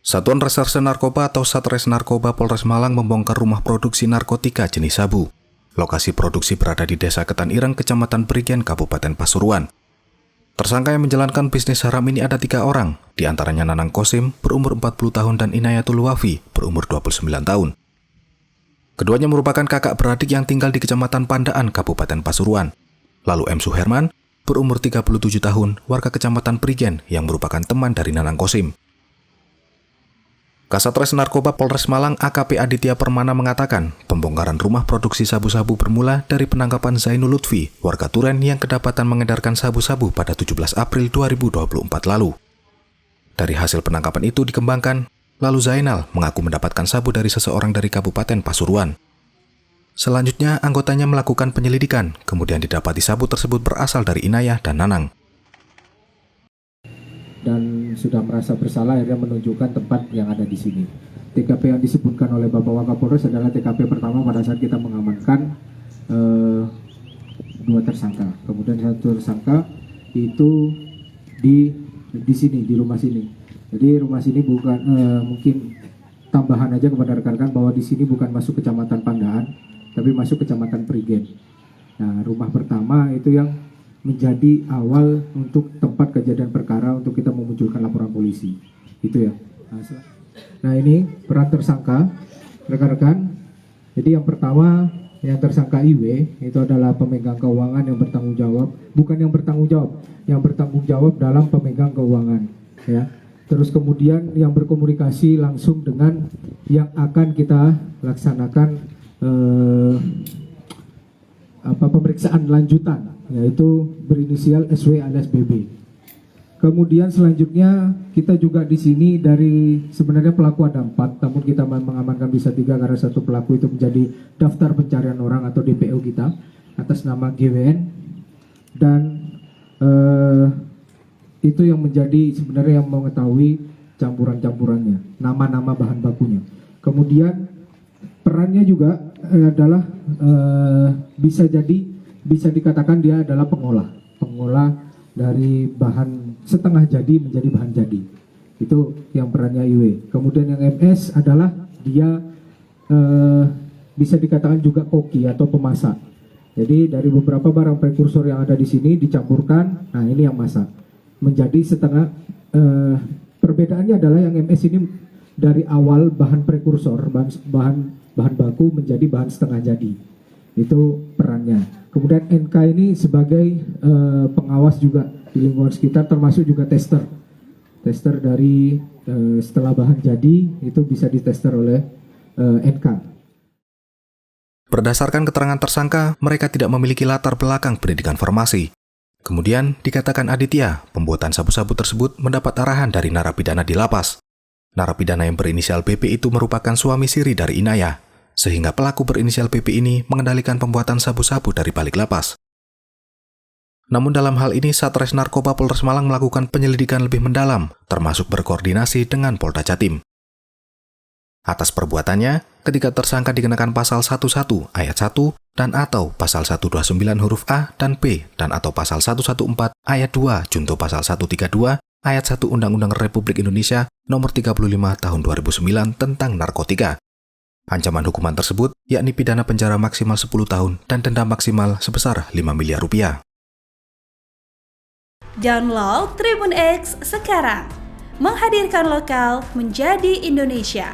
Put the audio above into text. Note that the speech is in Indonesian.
Satuan Reserse Narkoba atau Satres Narkoba Polres Malang membongkar rumah produksi narkotika jenis sabu. Lokasi produksi berada di Desa Ketan Ireng, Kecamatan Prigen, Kabupaten Pasuruan. Tersangka yang menjalankan bisnis haram ini ada 3 orang, di antaranya Nanang Kosim, berumur 40 tahun, dan Inayatul Wafi, berumur 29 tahun. Keduanya merupakan kakak beradik yang tinggal di Kecamatan Pandaan, Kabupaten Pasuruan. Lalu M. Suherman, berumur 37 tahun, warga Kecamatan Prigen, yang merupakan teman dari Nanang Kosim. Kasatres Narkoba Polres Malang AKP Aditya Permana mengatakan, pembongkaran rumah produksi sabu-sabu bermula dari penangkapan Zainul Lutfi, warga Turen yang kedapatan mengedarkan sabu-sabu pada 17 April 2024 lalu. Dari hasil penangkapan itu dikembangkan, lalu Zainal mengaku mendapatkan sabu dari seseorang dari Kabupaten Pasuruan. Selanjutnya, anggotanya melakukan penyelidikan, kemudian didapati sabu tersebut berasal dari Inayah dan Nanang. Dan sudah merasa bersalah akhirnya menunjukkan tempat yang ada di sini. TKP yang disebutkan oleh Bapak Wakapolres adalah TKP pertama pada saat kita mengamankan 2 tersangka. Kemudian 1 tersangka itu di sini, di rumah sini. Jadi rumah sini bukan mungkin tambahan aja kepada rekan-rekan bahwa di sini bukan masuk Kecamatan Pandaan, tapi masuk Kecamatan Prigen. Nah, rumah pertama itu yang menjadi awal untuk tempat kejadian perkara untuk kita memunculkan laporan polisi. Itu ya. Nah, ini peran tersangka, rekan-rekan. Jadi yang pertama, yang tersangka IW itu adalah pemegang keuangan yang bertanggung jawab, bukan yang bertanggung jawab, yang bertanggung jawab dalam pemegang keuangan, ya. Terus kemudian yang berkomunikasi langsung dengan yang akan kita laksanakan pemeriksaan lanjutan, yaitu berinisial SW alias BB. Kemudian selanjutnya kita juga di sini dari sebenarnya pelaku ada 4, namun kita mengamankan bisa 3 karena 1 pelaku itu menjadi daftar pencarian orang atau DPO kita atas nama GWN, dan itu yang menjadi sebenarnya yang mengetahui campuran-campurannya, nama-nama bahan bakunya. Kemudian perannya juga adalah bisa dikatakan dia adalah pengolah dari bahan setengah jadi menjadi bahan jadi. Itu yang perannya IW. Kemudian yang MS adalah dia bisa dikatakan juga koki atau pemasak. Jadi dari beberapa barang prekursor yang ada di sini dicampurkan, nah ini yang masak menjadi setengah. Perbedaannya adalah yang MS ini dari awal bahan prekursor, bahan baku menjadi bahan setengah jadi. Itu perannya. Kemudian NK ini sebagai pengawas juga di lingkungan sekitar, termasuk juga tester dari setelah bahan jadi itu bisa ditester oleh NK. Berdasarkan keterangan tersangka, mereka tidak memiliki latar belakang pendidikan farmasi. Kemudian dikatakan Aditya, pembuatan sabu-sabu tersebut mendapat arahan dari narapidana di lapas. Narapidana yang berinisial BP itu merupakan suami siri dari Inayah, sehingga pelaku berinisial BP ini mengendalikan pembuatan sabu-sabu dari balik lapas. Namun dalam hal ini Satres Narkoba Polres Malang melakukan penyelidikan lebih mendalam, termasuk berkoordinasi dengan Polda Jatim. Atas perbuatannya, ketiga tersangka dikenakan pasal 11 ayat 1 dan atau pasal 129 huruf A dan B dan atau pasal 114 ayat 2 junto pasal 132 ayat 1 Undang-Undang Republik Indonesia Nomor 35 Tahun 2009 tentang narkotika. Ancaman hukuman tersebut yakni pidana penjara maksimal 10 tahun dan denda maksimal sebesar 5 miliar rupiah. Download Tribun X sekarang, menghadirkan lokal menjadi Indonesia.